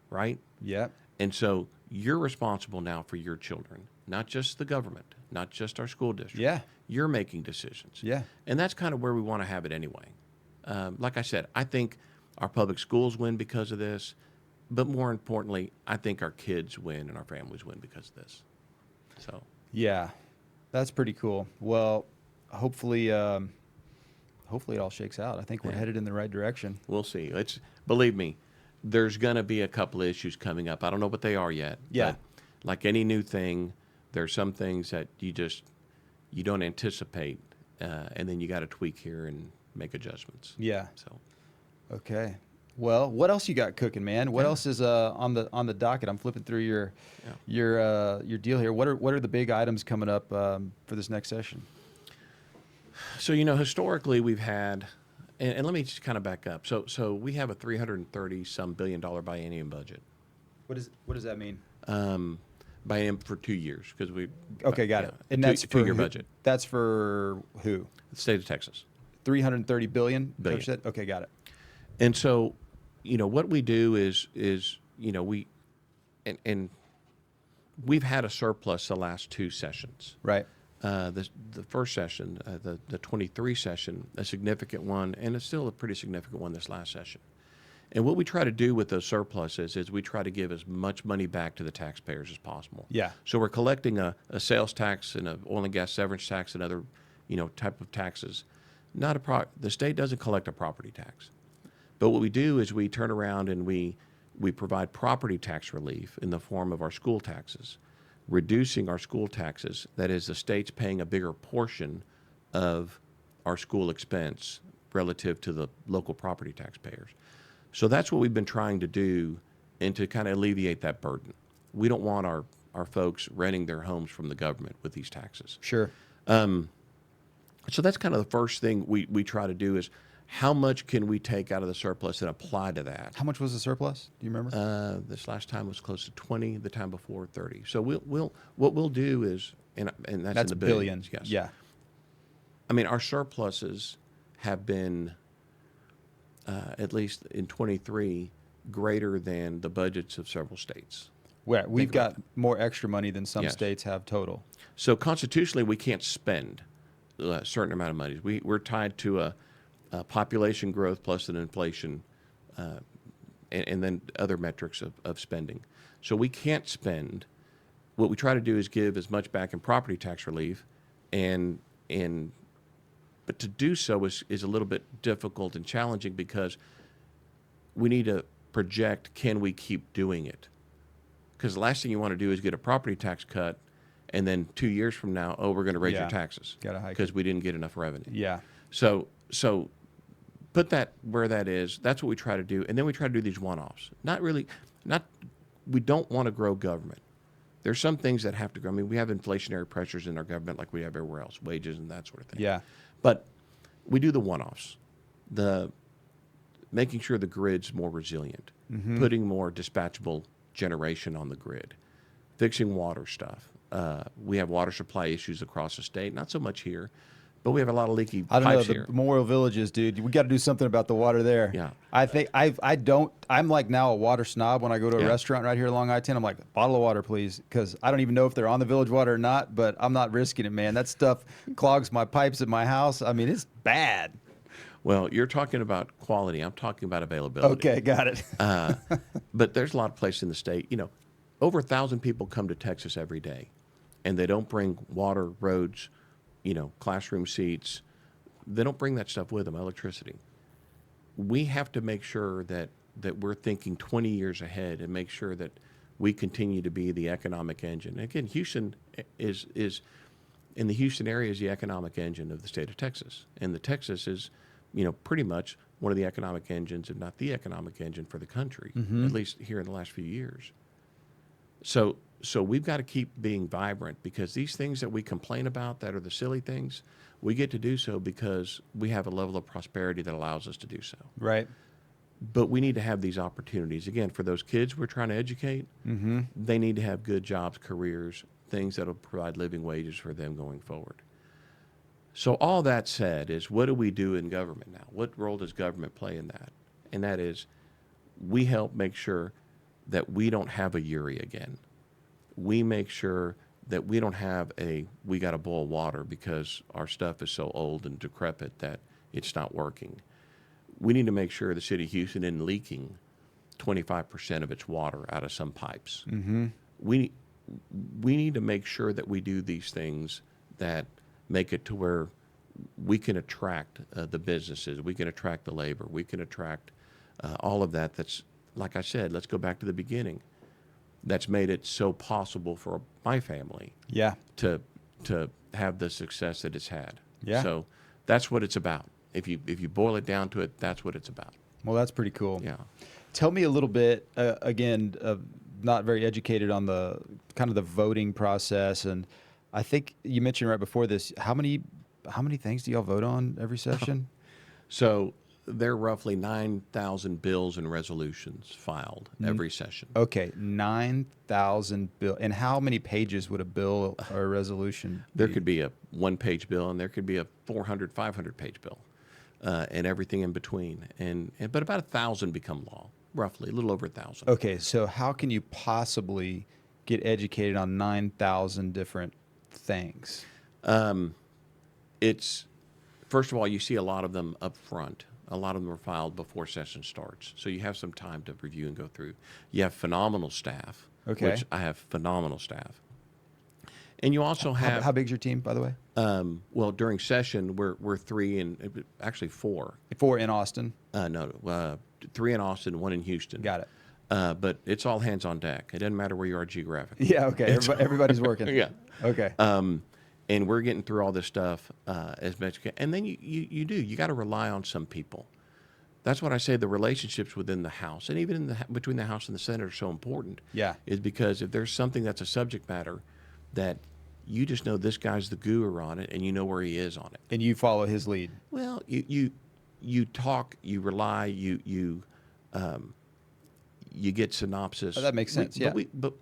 right? Yeah. And so you're responsible now for your children, not just the government, not just our school district. Yeah. You're making decisions. Yeah. And that's kind of where we want to have it anyway. Like I said, I think our public schools win because of this, but more importantly, I think our kids win and our families win because of this. So. Yeah, that's pretty cool. Well, hopefully it all shakes out. I think we're headed in the right direction. We'll see. Believe me, there's going to be a couple of issues coming up. I don't know what they are yet. Yeah. But like any new thing, there's some things that you don't anticipate, and then you got to tweak here and make adjustments. Yeah. So. Okay. Well, what else you got cooking, man? What else is on the docket? I'm flipping through your deal here. What are the big items coming up for this next session? So historically we've had, and let me just kind of back up. So we have a $330-some billion biennium budget. What does that mean? Biennium for 2 years because we. Okay, got it. And that's for 2-year budget. That's for who? The state of Texas. 330 billion. Billion. Okay, got it. And so, what we do is we, and we've had a surplus the last 2 sessions. Right. The first session, the 23 session, a significant one, and it's still a pretty significant one this last session. And what we try to do with those surpluses is we try to give as much money back to the taxpayers as possible. Yeah. So we're collecting a sales tax and a oil and gas severance tax and other, type of taxes. The state doesn't collect a property tax. But what we do is we turn around and we provide property tax relief in the form of our school taxes, reducing our school taxes. That is, the state's paying a bigger portion of our school expense relative to the local property taxpayers. So that's what we've been trying to do and to kind of alleviate that burden. We don't want our folks renting their homes from the government with these taxes. Sure. So that's kind of the first thing we try to do is how much can we take out of the surplus and apply to that? How much was the surplus? Do you remember? This last time was close to 20, the time before 30. So what we'll do is, and that's in the billions. Yes. Yeah. I mean, our surpluses have been, at least in 23, greater than the budgets of several states. Where we've got more extra money than some Yes. states have total. So constitutionally, we can't spend a certain amount of money. We're tied to a population growth plus an inflation, and then other metrics of spending. So we can't spend. What we try to do is give as much back in property tax relief, but to do so is a little bit difficult and challenging because we need to project, can we keep doing it? Because the last thing you want to do is get a property tax cut, and then 2 years from now, we're going to raise your taxes Gotta hike because we didn't get enough revenue. Yeah. So put that where that is. That's what we try to do, and then we try to do these one-offs. We don't want to grow government. There's some things that have to grow. I mean, we have inflationary pressures in our government like we have everywhere else, wages and that sort of thing. Yeah. But we do the one-offs, making sure the grid's more resilient, putting more dispatchable generation on the grid, fixing water stuff. We have water supply issues across the state, not so much here, but we have a lot of leaky I don't know, pipes the here. Memorial Villages, dude. We got to do something about the water there. Yeah. I think I'm like now a water snob when I go to a restaurant right here along I-10. I'm like, bottle of water, please. Because I don't even know if they're on the village water or not, but I'm not risking it, man. That stuff clogs my pipes at my house. I mean, it's bad. Well, you're talking about quality. I'm talking about availability. Okay, got it. But there's a lot of places in the state. Over 1,000 people come to Texas every day, and they don't bring water, roads, classroom seats. They don't bring that stuff with them, electricity. We have to make sure that we're thinking 20 years ahead and make sure that we continue to be the economic engine. Again, Houston is in the Houston area is the economic engine of the state of Texas. And the Texas is, pretty much one of the economic engines, if not the economic engine for the country, at least here in the last few years. So we've got to keep being vibrant because these things that we complain about that are the silly things, we get to do so because we have a level of prosperity that allows us to do so. Right. But we need to have these opportunities. Again, for those kids we're trying to educate, they need to have good jobs, careers, things that will provide living wages for them going forward. So all that said is, what do we do in government now? What role does government play in that? And that is, we help make sure that we don't have a Uri again. We make sure that we don't have we got to boil water because our stuff is so old and decrepit that it's not working. We need to make sure the city of Houston isn't leaking 25% of its water out of some pipes. We need to make sure that we do these things that make it to where we can attract the businesses, we can attract the labor, we can attract all of that. That's, like I said, let's go back to the beginning. That's made it so possible for my family to have the success that it's had. Yeah. So that's what it's about. If you boil it down to it, that's what it's about. Well, that's pretty cool. Yeah. Tell me a little bit, again, not very educated on the kind of the voting process. And I think you mentioned right before this, how many things do y'all vote on every session? So there are roughly 9,000 bills and resolutions filed every session. Okay, 9,000 bill. And how many pages would a bill or a resolution There be? could be a one-page bill, and there could be a 400, 500-page bill, and everything in between. But about 1,000 become law, roughly, a little over 1,000. Okay, so how can you possibly get educated on 9,000 different things? It's, first of all, you see a lot of them up front. A lot of them are filed before session starts. So you have some time to review and go through. You have phenomenal staff, Okay. which I have phenomenal staff. And you also have... How big's your team, by the way? well, during session, we're 3 and actually 4. 4 in Austin. No, 3 in Austin, 1 in Houston. Got it. But it's all hands on deck. It doesn't matter where you are geographically. Yeah, okay. Everybody's working. Yeah. Okay. And we're getting through all this stuff as best you can. And then you got to rely on some people. That's what I say, the relationships within the House, and even between the House and the Senate are so important. Yeah. Is because if there's something that's a subject matter that you just know this guy's the guru on it, and you know where he is on it. And you follow his lead. Well, you talk, you rely, you get synopsis. Oh, that makes sense. But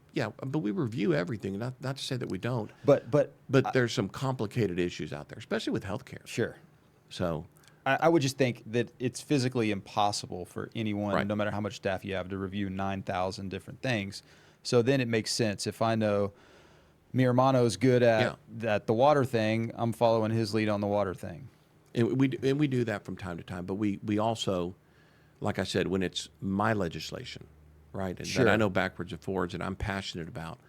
we review everything. Not to say that we don't. But There's some complicated issues out there, especially with healthcare. Sure. So I would just think that it's physically impossible for anyone, Right. no matter how much staff you have, to review 9,000 different things. So then it makes sense. If I know Mano's good at the water thing, I'm following his lead on the water thing. and we do that from time to time. But we also, like I said, when it's my legislation, right, and Sure. that I know backwards and forwards, and I'm passionate about,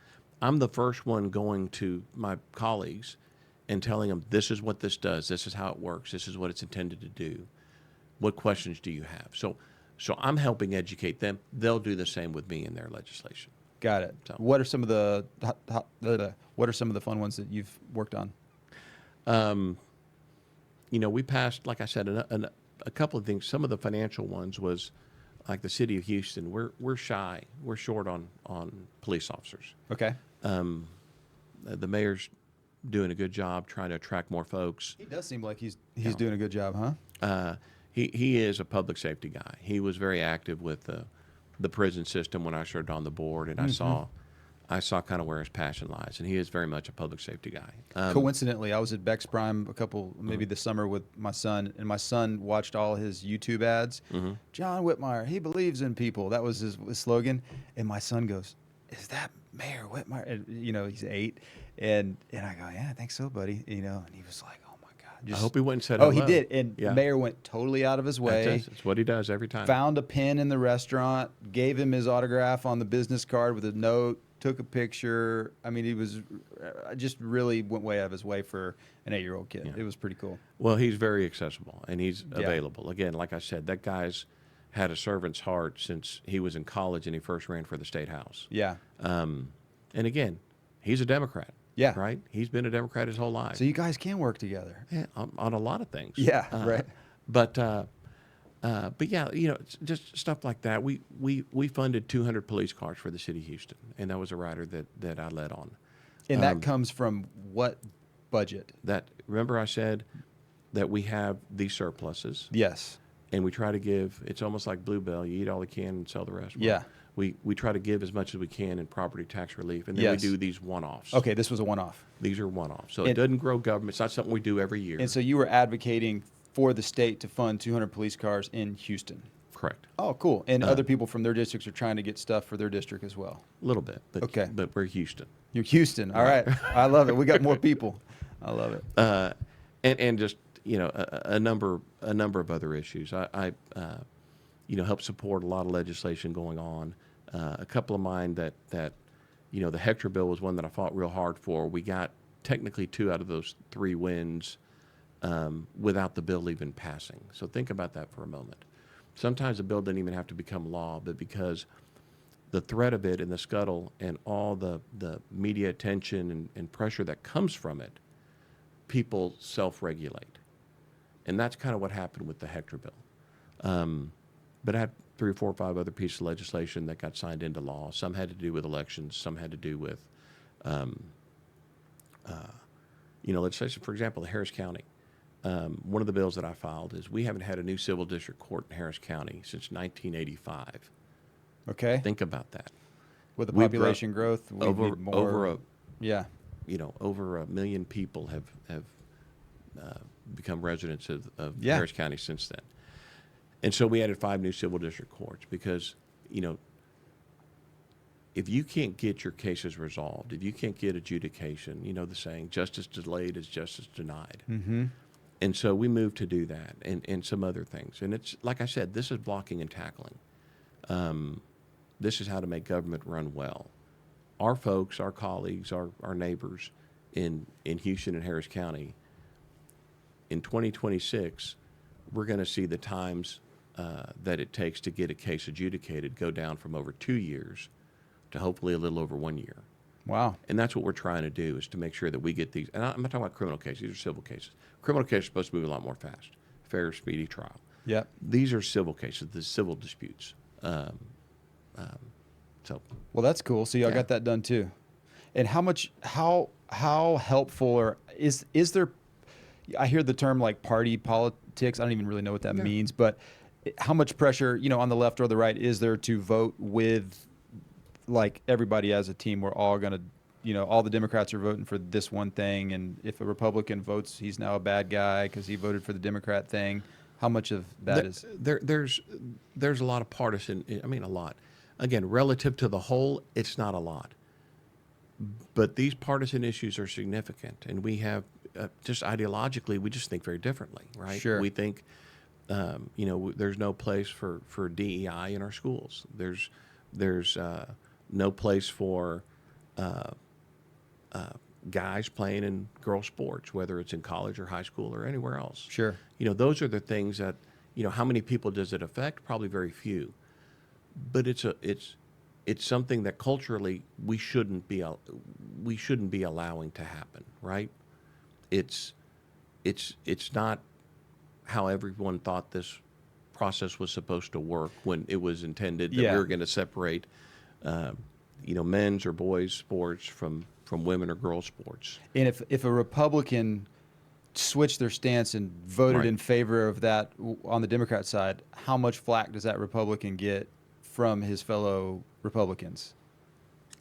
I'm the first one going to my colleagues and telling them, this is what this does, this is how it works, this is what it's intended to do. What questions do you have? So I'm helping educate them. They'll do the same with me in their legislation. Got it. So. What are some of the fun ones that you've worked on? We passed, like I said, a couple of things. Some of the financial ones was like the city of Houston. We're shy. We're short on police officers. Okay. The mayor's doing a good job trying to attract more folks. He does seem like he's doing a good job, huh? He is a public safety guy. He was very active with the prison system when I served on the board, and I saw kind of where his passion lies, and he is very much a public safety guy. Coincidentally, I was at Beck's Prime maybe this summer with my son, and my son watched all his YouTube ads. John Whitmire, he believes in people. That was his slogan. And my son goes, "Is that Mayor Whitmire?" And, he's 8. And I go, "Yeah, I think so, buddy." And he was like, "Oh my God." I hope he went and said Oh, hello. he did. And Mayor went totally out of his way. That's what he does every time. Found a pen in the restaurant, gave him his autograph on the business card with a note, took a picture. I mean, he was just really went way out of his way for an 8-year-old kid. Yeah. It was pretty cool. Well, he's very accessible, and he's available. Again, like I said, that guy's had a servant's heart since he was in college and he first ran for the state house. Yeah. And again, he's a Democrat. Yeah. Right? He's been a Democrat his whole life. So you guys can work together. Yeah, on a lot of things. Yeah, right. But yeah, just stuff like that. We funded 200 police cars for the city of Houston, and that was a rider that I led on. And that comes from what budget? Remember I said that we have these surpluses. Yes. And we try to give, it's almost like Bluebell, you eat all you can and sell the rest. Well, Yeah. We try to give as much as we can in property tax relief, and then Yes. we do these one-offs. Okay, this was a one-off. These are one-offs. So And- it doesn't grow government. It's not something we do every year. And so you were advocating for the state to fund 200 police cars in Houston. Correct. Oh, cool. And other people from their districts are trying to get stuff for their district as well. A little bit. But, Okay. But we're Houston. You're Houston. All right. I love it. We got more people. I love it. And just, a number of other issues. I help support a lot of legislation going on. A couple of mine that the Hector bill was one that I fought real hard for. We got technically 2 out of those 3 wins without the bill even passing. So think about that for a moment. Sometimes the bill doesn't even have to become law, but because the threat of it and the scuttle and all the media attention and pressure that comes from it, people self-regulate. And that's kind of what happened with the Hector bill. But I had 3 or 4 or 5 other pieces of legislation that got signed into law. Some had to do with elections. Some had to do with, legislation. For example, Harris County. One of the bills that I filed is we haven't had a new civil district court in Harris County since 1985. Okay. Think about that. With the We've population growth, we need more. Over 1 million people have become residents of Yeah. Harris County since then. And so we added 5 new civil district courts because, if you can't get your cases resolved, if you can't get adjudication, the saying, justice delayed is justice denied. Mm-hmm. And so we moved to do that and some other things. And it's, like I said, this is blocking and tackling. This is how to make government run well. Our folks, our colleagues, our neighbors in Houston and Harris County, in 2026, we're going to see the times that it takes to get a case adjudicated go down from over 2 years to hopefully a little over 1 year. Wow. And that's what we're trying to do, is to make sure that we get these. And I'm not talking about criminal cases. These are civil cases. Criminal cases are supposed to move a lot more fast. Fair, speedy trial. Yep. These are civil cases, the civil disputes. So. Well, that's cool. So y'all got that done too. And how helpful, or is there, I hear the term like party politics. I don't even really know what that means, but how much pressure, on the left or the right, is there to vote with, like, everybody as a team? We're all going to, all the Democrats are voting for this one thing, and if a Republican votes, he's now a bad guy because he voted for the Democrat thing. How much of that is? There's a lot of partisan. I mean, a lot. Again, relative to the whole, it's not a lot. But these partisan issues are significant, and we have just ideologically, we just think very differently, right? Sure. We think, there's no place for DEI in our schools. There's no place for guys playing in girl sports, whether it's in college or high school or anywhere else. Sure. Those are the things that, how many people does it affect? Probably very few. But it's something that culturally we shouldn't be allowing to happen, right? It's not how everyone thought this process was supposed to work when it was intended that we were going to separate, men's or boys' sports from women or girls' sports. And if a Republican switched their stance and voted in favor of that on the Democrat side, how much flack does that Republican get from his fellow Republicans?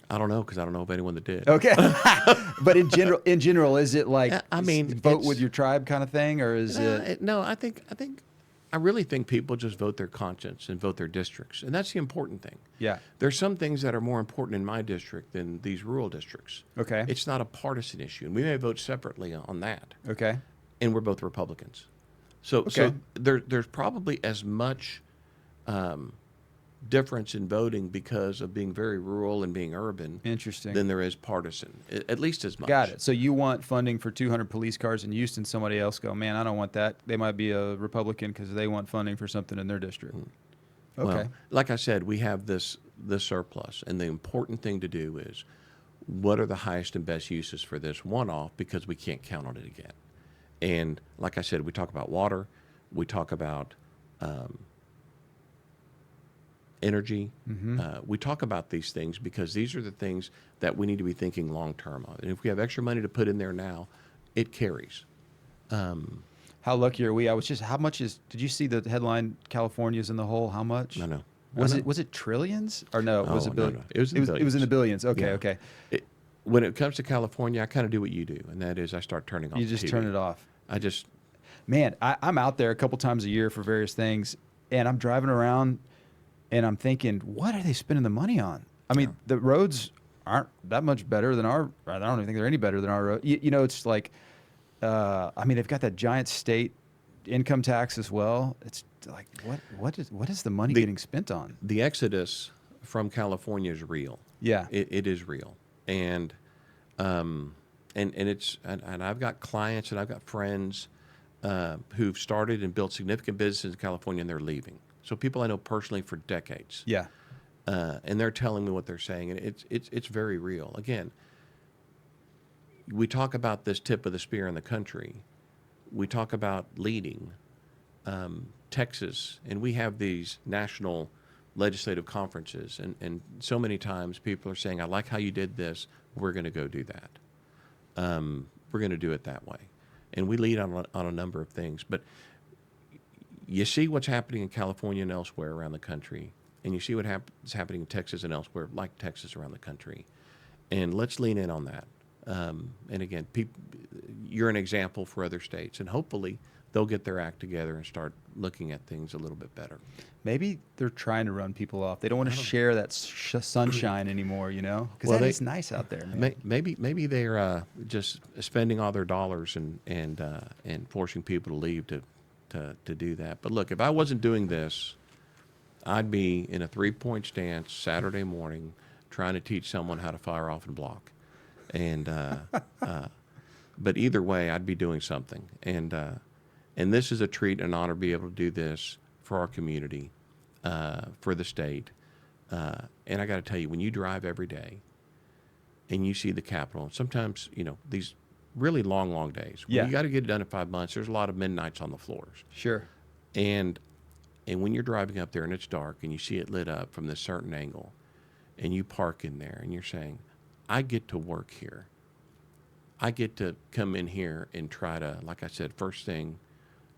I don't know, because I don't know of anyone that did. Okay. But in general, is it like, vote with your tribe kind of thing, or is it? No, I really think people just vote their conscience and vote their districts, and that's the important thing. Yeah. There's some things that are more important in my district than these rural districts. Okay. It's not a partisan issue, and we may vote separately on that. Okay. And we're both Republicans, so there's probably as much difference in voting because of being very rural and being urban. Interesting. Than there is partisan, at least as much. Got it. So you want funding for 200 police cars in Houston? Somebody else go, man, I don't want that. They might be a Republican because they want funding for something in their district. Okay. Well, like I said, we have this surplus, and the important thing to do is, what are the highest and best uses for this one-off, because we can't count on it again. And like I said, we talk about water, we talk about energy. We talk about these things because these are the things that we need to be thinking long-term on. And if we have extra money to put in there now, it carries. How lucky are we? How much did you see the headline, California's in the hole? How much? No. Was it trillions? Or no, was it billions? No. It was in the billions. It was in the billions. Okay, Yeah. okay. When it comes to California, I kind of do what you do, and that is I start turning off You the just TV. turn it off. Man, I'm out there a couple times a year for various things, and I'm driving around, and I'm thinking, what are they spending the money on? I mean, the roads aren't that much better than our. I don't even think they're any better than our road. It's like, they've got that giant state income tax as well. It's like, what is the money getting spent on? The exodus from California is real. Yeah, it is real, and it's and I've got clients and I've got friends who've started and built significant businesses in California, and they're leaving. So people I know personally for decades. Yeah. And they're telling me what they're saying, and it's very real. Again, we talk about this tip of the spear in the country. We talk about leading Texas, and we have these national legislative conferences, and so many times people are saying, I like how you did this, we're going to go do that. We're going to do it that way. And we lead on a number of things. But you see what's happening in California and elsewhere around the country, and you see what is happening in Texas and elsewhere, like Texas, around the country. And let's lean in on that. And again, you're an example for other states, and hopefully they'll get their act together and start looking at things a little bit better. Maybe they're trying to run people off. They don't want to share that sunshine anymore, you know? Because Well, it's nice out there, man. Maybe they're just spending all their dollars and forcing people to leave to do that. But look, if I wasn't doing this, I'd be in a 3-point stance Saturday morning trying to teach someone how to fire off and block. And but either way, I'd be doing something. And this is a treat and an honor to be able to do this for our community, for the state. And I got to tell you, when you drive every day and you see the Capitol, sometimes, these really long days. When you got to get it done in 5 months. There's a lot of midnights on the floors. Sure. And when you're driving up there and it's dark and you see it lit up from this certain angle and you park in there and you're saying, I get to work here. I get to come in here and try to, like I said, first thing,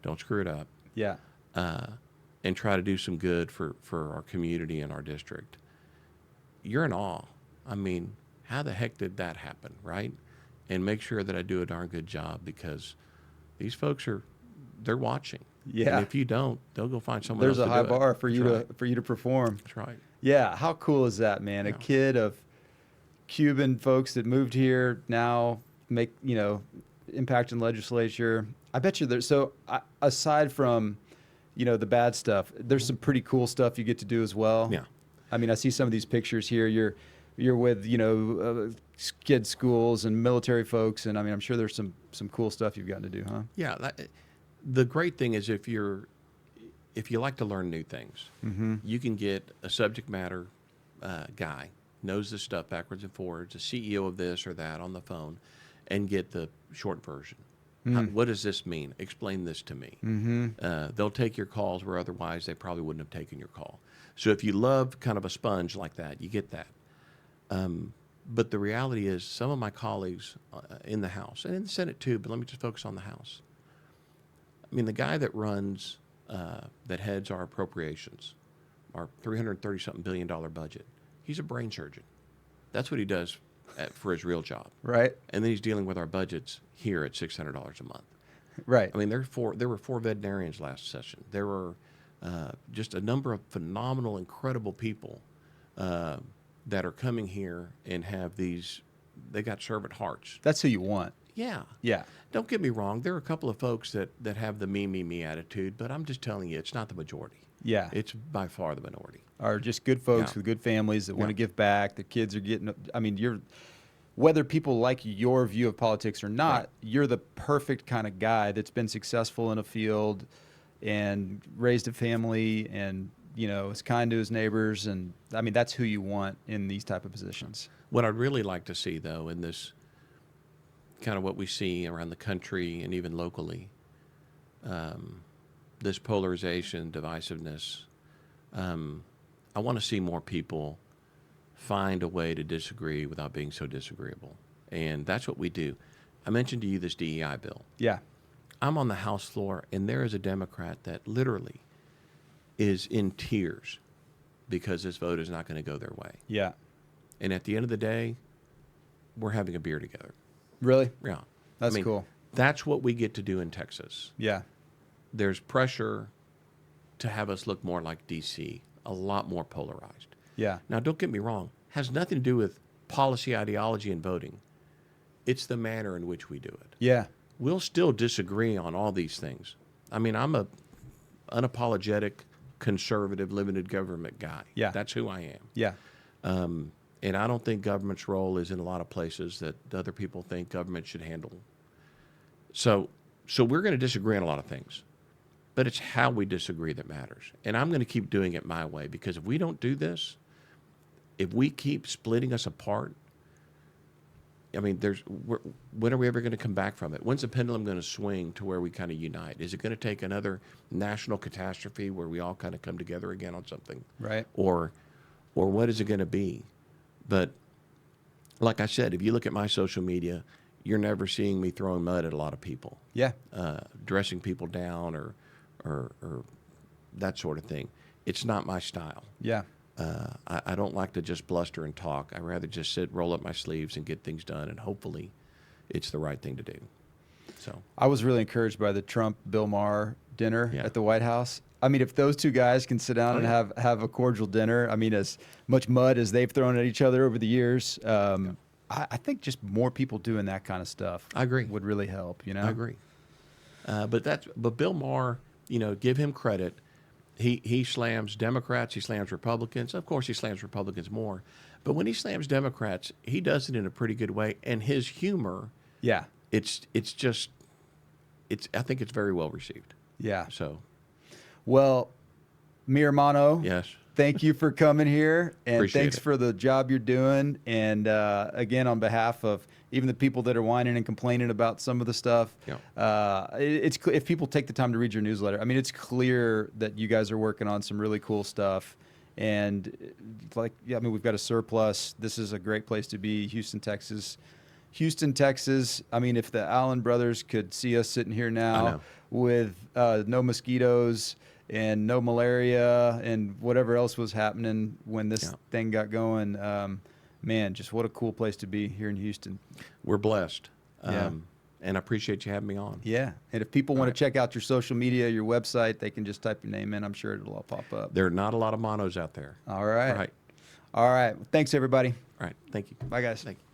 don't screw it up. Yeah. And try to do some good for our community and our district. You're in awe. I mean, how the heck did that happen, right? And make sure that I do a darn good job, because these folks they're watching. Yeah. And if you don't, they'll go find someone There's else a to high do bar it. for you to perform. That's right. Yeah. How cool is that, man? Yeah. A kid of Cuban folks that moved here now make, impact in legislature. I bet you there's, aside from, the bad stuff, there's some pretty cool stuff you get to do as well. Yeah. I mean, I see some of these pictures here. You're with, kids' schools and military folks. And I mean, I'm sure there's some cool stuff you've gotten to do, huh? Yeah. The great thing is if you like to learn new things, you can get a subject matter guy, knows this stuff backwards and forwards, a CEO of this or that on the phone, and get the short version. What does this mean? Explain this to me. They'll take your calls where otherwise they probably wouldn't have taken your call. So if you love kind of a sponge like that, you get that. But the reality is some of my colleagues in the House, and in the Senate too, but let me just focus on the House. I mean, the guy that runs, that heads our appropriations, our $330-something billion budget, he's a brain surgeon. That's what he does for his real job. Right. And then he's dealing with our budgets here at $600 a month. Right. I mean, there were 4 veterinarians last session. There were just a number of phenomenal, incredible people that are coming here and have they got servant hearts. That's who you want. Yeah. Yeah. Don't get me wrong. There are a couple of folks that have the me attitude, but I'm just telling you, it's not the majority. Yeah. It's by far the minority. Are just good folks Yeah. with good families that want to Yeah. give back. The kids are getting, I mean, whether people like your view of politics or not, Right. you're the perfect kind of guy that's been successful in a field and raised a family and, is kind to his neighbors. And I mean, that's who you want in these type of positions. What I'd really like to see, though, in this kind of what we see around the country and even locally, this polarization, divisiveness, I want to see more people find a way to disagree without being so disagreeable. And that's what we do. I mentioned to you this DEI bill. Yeah. I'm on the House floor, and there is a Democrat that literally is in tears because this vote is not going to go their way. Yeah. And at the end of the day, we're having a beer together. Really? Yeah. That's cool. That's what we get to do in Texas. Yeah. There's pressure to have us look more like D.C., a lot more polarized. Yeah. Now, don't get me wrong. Has nothing to do with policy, ideology, and voting. It's the manner in which we do it. Yeah. We'll still disagree on all these things. I mean, I'm a unapologetic, conservative, limited government guy. Yeah. That's who I am. Yeah. And I don't think government's role is in a lot of places that other people think government should handle. So we're going to disagree on a lot of things, but it's how we disagree that matters. And I'm going to keep doing it my way, because if we don't do this, if we keep splitting us apart, I mean, when are we ever going to come back from it? When's the pendulum going to swing to where we kind of unite? Is it going to take another national catastrophe where we all kind of come together again on something? Right. Or what is it going to be? But like I said, if you look at my social media, you're never seeing me throwing mud at a lot of people. Yeah. Dressing people down or that sort of thing. It's not my style. Yeah. I don't like to just bluster and talk. I rather just sit, roll up my sleeves, and get things done, and hopefully it's the right thing to do. So I was really encouraged by the Trump-Bill Maher dinner Yeah. at the White House. I mean, if those two guys can sit down and have a cordial dinner, I mean, as much mud as they've thrown at each other over the years, I think just more people doing that kind of stuff I agree. would really help, you know? I agree. But Bill Maher, give him credit. He slams Democrats, he slams Republicans. Of course, he slams Republicans more. But when he slams Democrats, he does it in a pretty good way. And his humor, Yeah. I think it's very well received. Yeah. So, Well, Mano, yes. thank you for coming here, and Appreciate thanks it. for the job you're doing. And again, on behalf of even the people that are whining and complaining about some of the stuff, it's if people take the time to read your newsletter, I mean, it's clear that you guys are working on some really cool stuff. And I mean, we've got a surplus. This is a great place to be, Houston, Texas. I mean, if the Allen brothers could see us sitting here now with no mosquitoes and no malaria and whatever else was happening when this thing got going, man, just what a cool place to be here in Houston. We're blessed. Yeah. And I appreciate you having me on. Yeah. And if people want to check out your social media, your website, they can just type your name in. I'm sure it'll all pop up. There are not a lot of Manos out there. All right. All right. All right. Well, thanks, everybody. All right. Thank you. Bye, guys. Thank you.